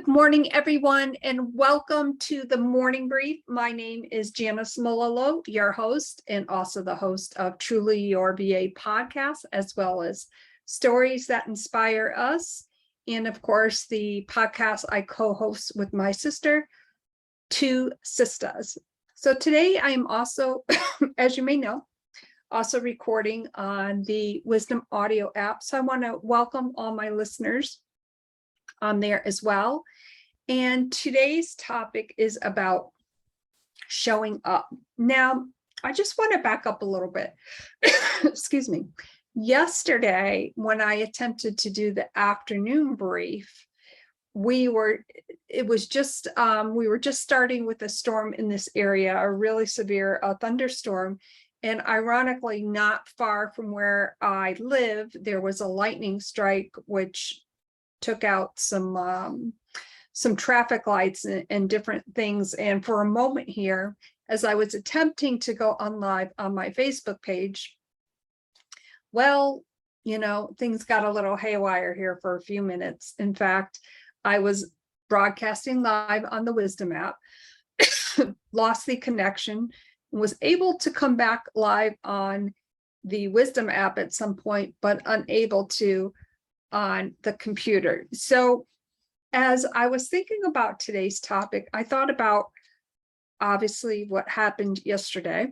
morning, everyone, and welcome to the Morning Brief. My name is Janis, your host, and also the host of Truly Your VA podcast, as well as Stories That Inspire Us. And of course, the podcast I co-host with my sister, Two Sisters. So today I am also, as you may know, also recording on the Wisdom Audio app. So I want to welcome all my listeners on there as well. And today's topic is about showing up. Now, I just want to back up a little bit. Excuse me. Yesterday, when I attempted to do the afternoon brief, we were just starting with a storm in this area, a really severe thunderstorm. And ironically, not far from where I live, there was a lightning strike, which took out some traffic lights and different things. And for a moment here, as I was attempting to go on live on my Facebook page, well, things got a little haywire here for a few minutes. In fact, I was broadcasting live on the Wisdom app, lost the connection, was able to come back live on the Wisdom app at some point, but unable to on the computer. So as I was thinking about today's topic, I thought about obviously what happened yesterday.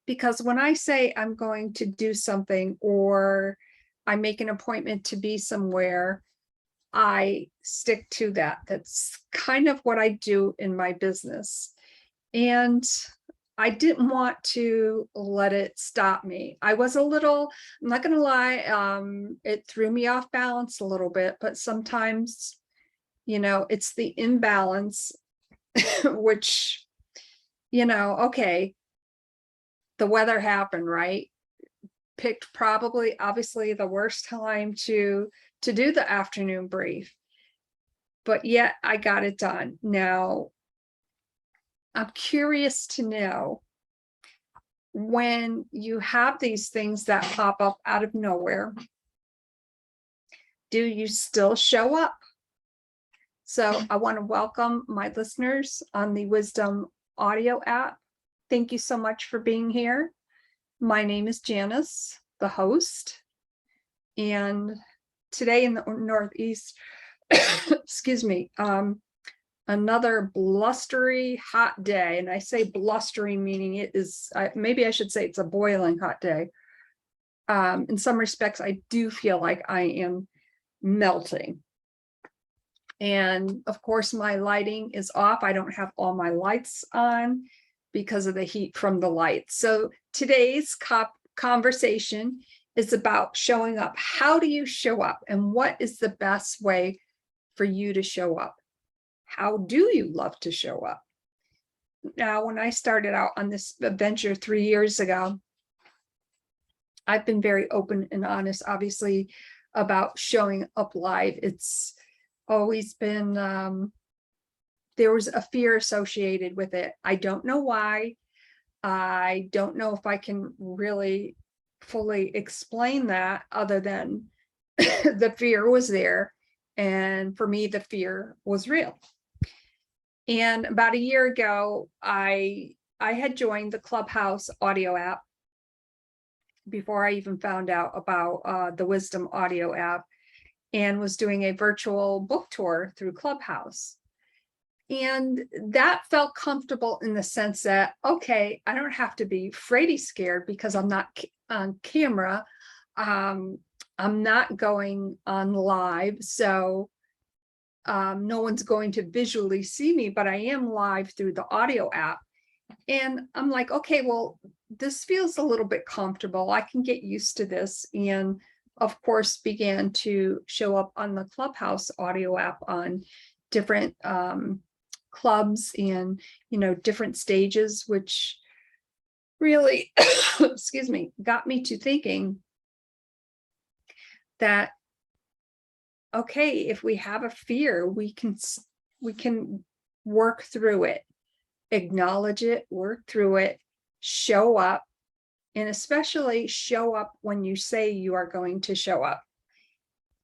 Because when I say I'm going to do something or I make an appointment to be somewhere, I stick to that. That's kind of what I do in my business. And I didn't want to let it stop me. I was I'm not going to lie, it threw me off balance a little bit, but sometimes, it's the imbalance, which, okay, the weather happened, right? Picked probably, obviously, the worst time to do the afternoon brief, but yet I got it done. Now, I'm curious to know, when you have these things that pop up out of nowhere, do you still show up? So I want to welcome my listeners on the Wisdom Audio app. Thank you so much for being here. My name is Janis, the host. And today in the Northeast, excuse me, another blustery hot day. And I say blustery, meaning it is, maybe I should say it's a boiling hot day. In some respects, I do feel like I am melting. And of course, my lighting is off. I don't have all my lights on because of the heat from the lights. So today's conversation is about showing up. How do you show up? And what is the best way for you to show up? How do you love to show up? Now, when I started out on this adventure 3 years ago, I've been very open and honest, obviously, about showing up live. It's always been, there was a fear associated with it. I don't know why. I don't know if I can really fully explain that, other than the fear was there. And for me, the fear was real. And about a year ago, I had joined the Clubhouse audio app before I even found out about the Wisdom audio app, and was doing a virtual book tour through Clubhouse. And that felt comfortable in the sense that, okay, I don't have to be fraidy scared because I'm not on camera. I'm not going on live. So no one's going to visually see me, but I am live through the audio app. And I'm like, okay, well, this feels a little bit comfortable. I can get used to this. And of course, began to show up on the Clubhouse audio app on different clubs and, different stages, which really, excuse me, got me to thinking that, okay, if we have a fear, we can work through it, acknowledge it, work through it, show up, and especially show up when you say you are going to show up.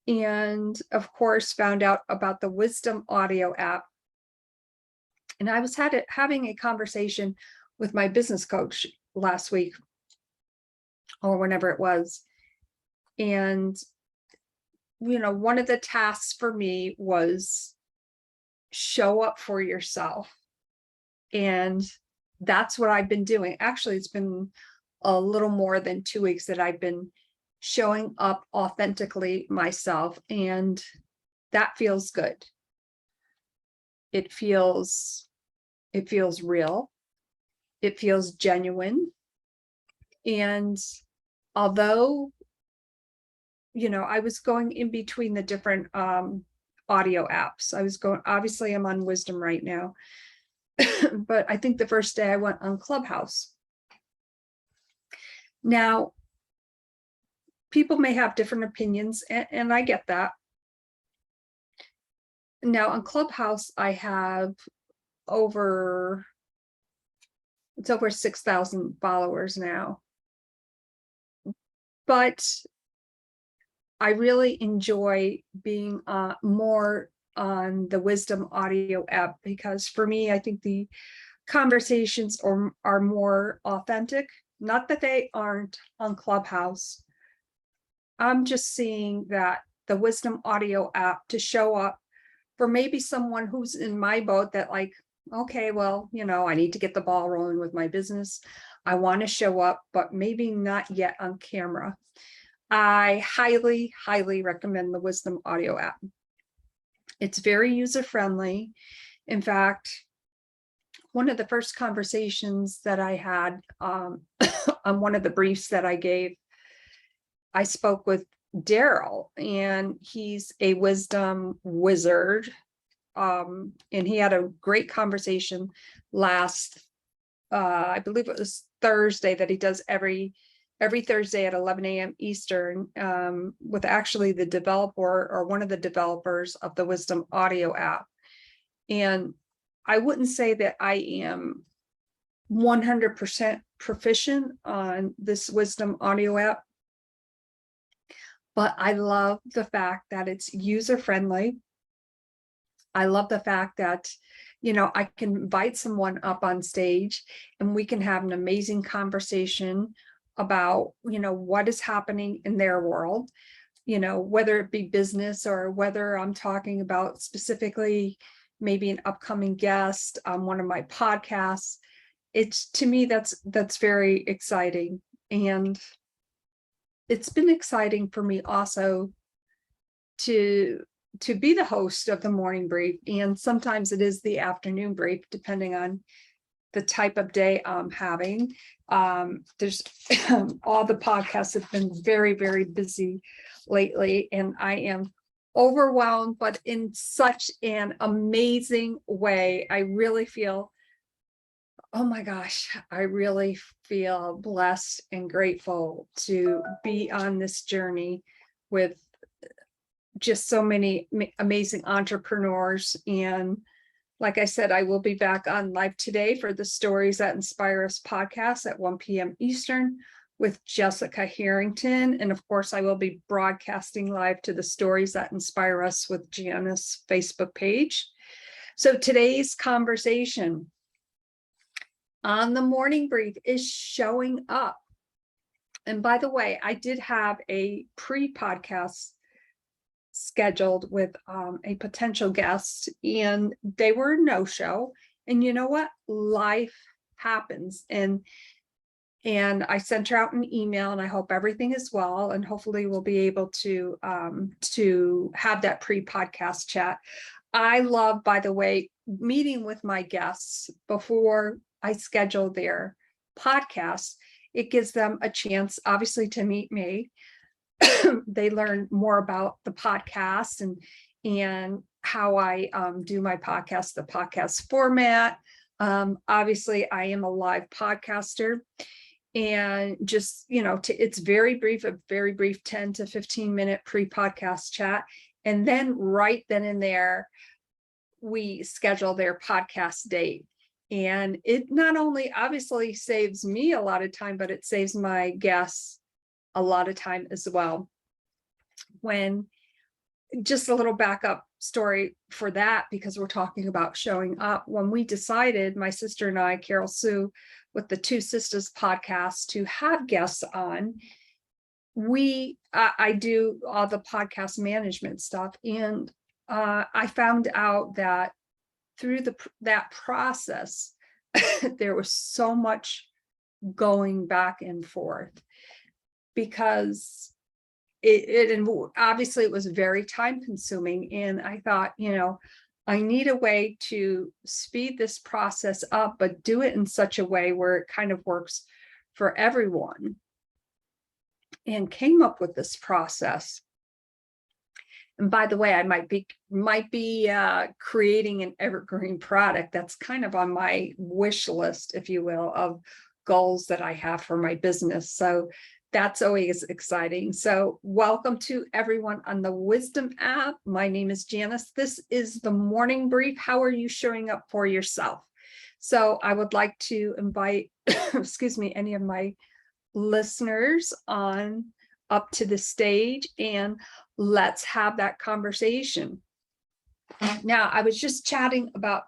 and of course found out about the Wisdom audio app. And I was having a conversation with my business coach last week or whenever it was. And, one of the tasks for me was show up for yourself. And that's what I've been doing. Actually, it's been a little more than 2 weeks that I've been showing up authentically myself. And that feels good. It feels real. It feels genuine. And although, I was going in between the different audio apps. Obviously I'm on Wisdom right now, but I think the first day I went on Clubhouse. Now, people may have different opinions, and I get that. Now on Clubhouse, I have over 6,000 followers now. But I really enjoy being more on the Wisdom audio app, because for me, I think the conversations are more authentic. Not that they aren't on Clubhouse. I'm just seeing that the Wisdom audio app to show up for maybe someone who's in my boat that like, okay, well, I need to get the ball rolling with my business. I want to show up, but maybe not yet on camera. I highly, highly recommend the Wisdom audio app. It's very user-friendly. In fact, one of the first conversations that I had on one of the briefs that I gave, I spoke with Daryl, and he's a Wisdom wizard. And he had a great conversation last, I believe it was Thursday, that he does every Thursday at 11 a.m. Eastern, with actually the developer or one of the developers of the Wisdom audio app. And I wouldn't say that I am 100% proficient on this Wisdom audio app, but I love the fact that it's user-friendly. I love the fact that, I can invite someone up on stage and we can have an amazing conversation about, what is happening in their world, whether it be business or whether I'm talking about specifically maybe an upcoming guest on one of my podcasts. To me, that's very exciting. And it's been exciting for me also to be the host of the morning brief. And sometimes it is the afternoon brief, depending on the type of day I'm having. There's all the podcasts have been very, very busy lately, and I am overwhelmed, but in such an amazing way. I really feel, oh my gosh, I really feel blessed and grateful to be on this journey with just so many amazing entrepreneurs. And like I said, I will be back on live today for the Stories That Inspire Us podcast at 1 p.m. Eastern with Jessica Harrington. And of course, I will be broadcasting live to the Stories That Inspire Us with Janis Facebook page. So today's conversation on the morning brief is showing up. And by the way, I did have a pre-podcast scheduled with a potential guest, and they were a no-show. And you know what? Life happens. And I sent her out an email, and I hope everything is well. And hopefully we'll be able to have that pre-podcast chat. I love, by the way, meeting with my guests before I schedule their podcast. It gives them a chance, obviously, to meet me. They learn more about the podcast and how I do my podcast, the podcast format. Obviously, I am a live podcaster, and just, it's very brief, a very brief 10 to 15 minute pre-podcast chat. And then right then and there, we schedule their podcast date. And it not only obviously saves me a lot of time, but it saves my guests a lot of time as well. When just a little backup story for that, because we're talking about showing up. When we decided, my sister and I, Carol Sue, with the Two Sisters podcast, to have guests on, I do all the podcast management stuff, and I found out that through that process, there was so much going back and forth, because obviously it was very time consuming. And I thought, I need a way to speed this process up, but do it in such a way where it kind of works for everyone, and came up with this process. And by the way, I might be creating an evergreen product that's kind of on my wish list, if you will, of goals that I have for my business. So that's always exciting. So welcome to everyone on the Wisdom app. My name is Janis. This is the morning brief. How are you showing up for yourself? So I would like to invite, excuse me, any of my listeners on up to the stage, and let's have that conversation. Now, I was just chatting about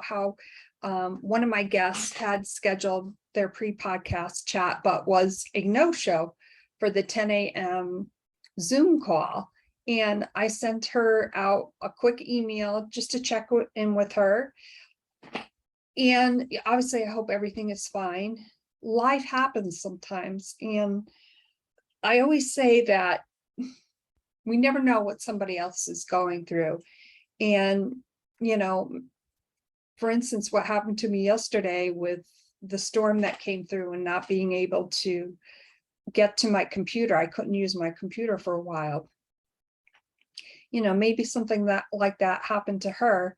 how one of my guests had scheduled their pre-podcast chat, but was a no-show for the 10 a.m. Zoom call. And I sent her out a quick email just to check in with her. And obviously, I hope everything is fine. Life happens sometimes. And I always say that we never know what somebody else is going through. And, for instance, what happened to me yesterday with the storm that came through and not being able to get to my computer. I couldn't use my computer for a while. Maybe something like that happened to her.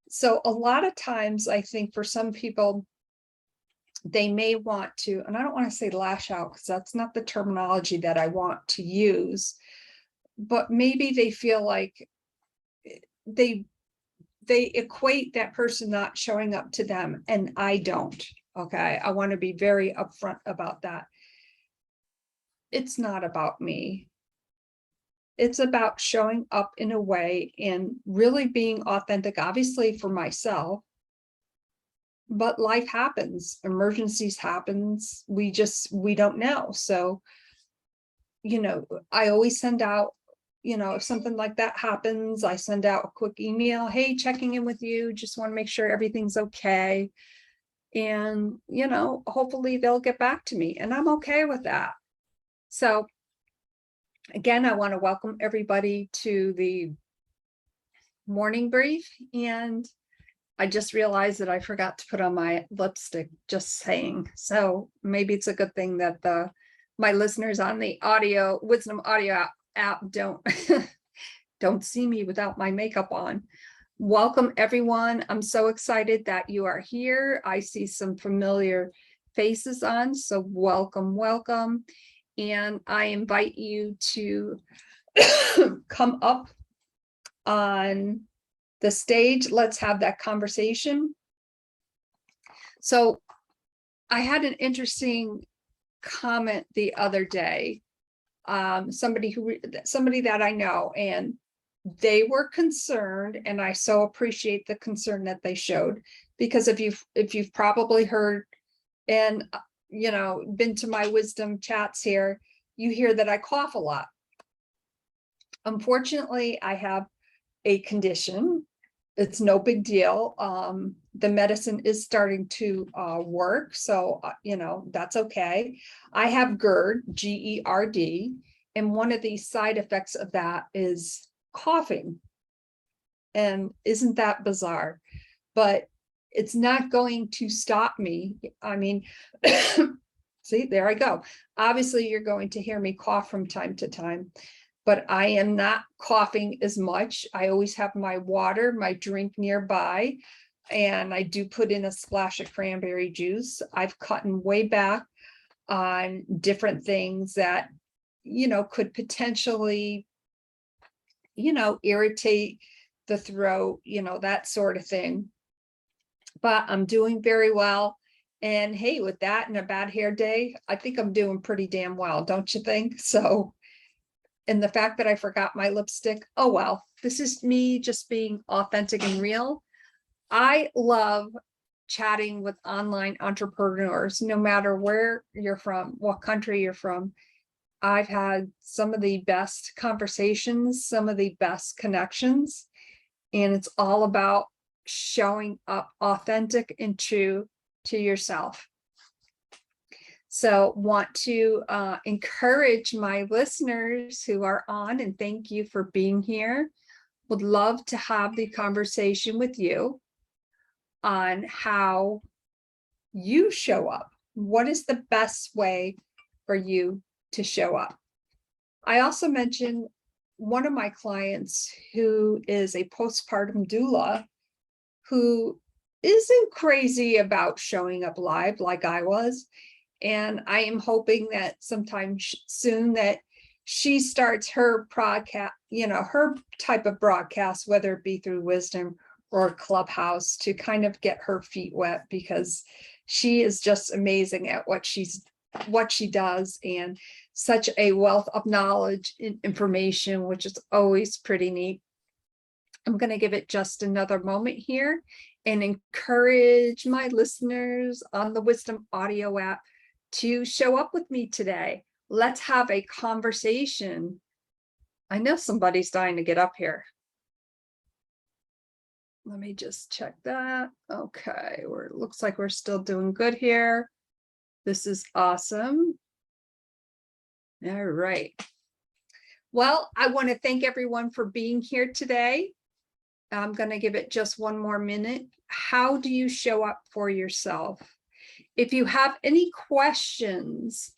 So a lot of times, I think for some people, they may want to, and I don't want to say lash out, because that's not the terminology that I want to use, but maybe they feel like they equate that person not showing up to them, and I don't. Okay, I want to be very upfront about that. It's not about me. It's about showing up in a way and really being authentic, obviously for myself. But life happens, emergencies happens. We don't know. So, I always send out, if something like that happens, I send out a quick email. Hey, checking in with you. Just want to make sure everything's okay. And, hopefully they'll get back to me, and I'm okay with that. So again, I want to welcome everybody to the morning brief. And I just realized that I forgot to put on my lipstick, just saying. So maybe it's a good thing that my listeners on the Wisdom audio app don't don't see me without my makeup on. Welcome, everyone. I'm so excited that you are here. I see some familiar faces on, so welcome. And I invite you to come up on the stage. Let's have that conversation. So I had an interesting comment the other day. Somebody that I know, and they were concerned, and I so appreciate the concern that they showed, because if you've probably heard and been to my wisdom chats here, you hear that I cough a lot. Unfortunately, I have a condition. It's no big deal. The medicine is starting to work, so that's okay. I have GERD, GERD, and one of the side effects of that is coughing. And isn't that bizarre? But it's not going to stop me. I mean, see, there I go. Obviously, you're going to hear me cough from time to time, but I am not coughing as much. I always have my water, my drink nearby, and I do put in a splash of cranberry juice. I've cut way back on different things that, could potentially, irritate the throat, that sort of thing. But I'm doing very well. And hey, with that and a bad hair day, I think I'm doing pretty damn well, don't you think? So And the fact that I forgot my lipstick, oh well, this is me just being authentic and real. I love chatting with online entrepreneurs, no matter where you're from, what country you're from. I've had some of the best conversations, some of the best connections, and it's all about showing up authentic and true to yourself. So want to encourage my listeners who are on, and thank you for being here. Would love to have the conversation with you on how you show up. What is the best way for you to show up? I also mentioned one of my clients who is a postpartum doula who isn't crazy about showing up live like I was. And I am hoping that sometime soon that she starts her broadcast, her type of broadcast, whether it be through Wisdom or Clubhouse, to kind of get her feet wet, because she is just amazing at what she does, and such a wealth of knowledge and information, which is always pretty neat. I'm going to give it just another moment here and encourage my listeners on the Wisdom Audio app to show up with me today. Let's have a conversation. I know somebody's dying to get up here. Let me just check that. Okay, it looks like we're still doing good here. This is awesome. All right. Well, I want to thank everyone for being here today. I'm going to give it just one more minute. How do you show up for yourself? If you have any questions,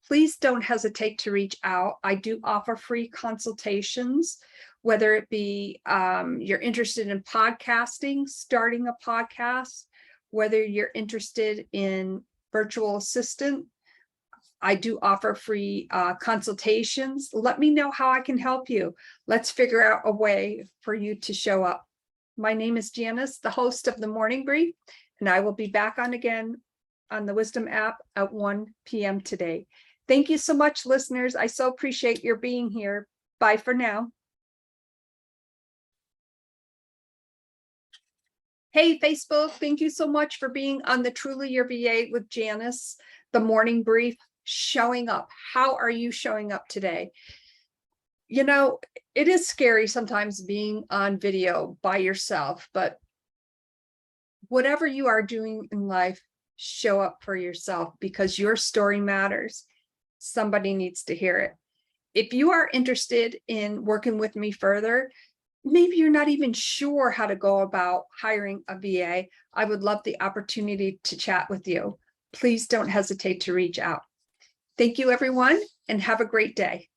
please don't hesitate to reach out. I do offer free consultations, whether it be you're interested in podcasting, starting a podcast, whether you're interested in virtual assistant. I do offer free consultations. Let me know how I can help you. Let's figure out a way for you to show up. My name is Janis, the host of the Morning Brief, and I will be back on again on the Wisdom app at 1 p.m. today. Thank you so much, listeners. I so appreciate your being here. Bye for now. Hey, Facebook, thank you so much for being on the Truly Your VA with Janis, the Morning Brief. Showing up. How are you showing up today? It is scary sometimes being on video by yourself, but whatever you are doing in life, show up for yourself, because your story matters. Somebody needs to hear it. If you are interested in working with me further, maybe you're not even sure how to go about hiring a VA. I would love the opportunity to chat with you. Please don't hesitate to reach out. Thank you, everyone, and have a great day.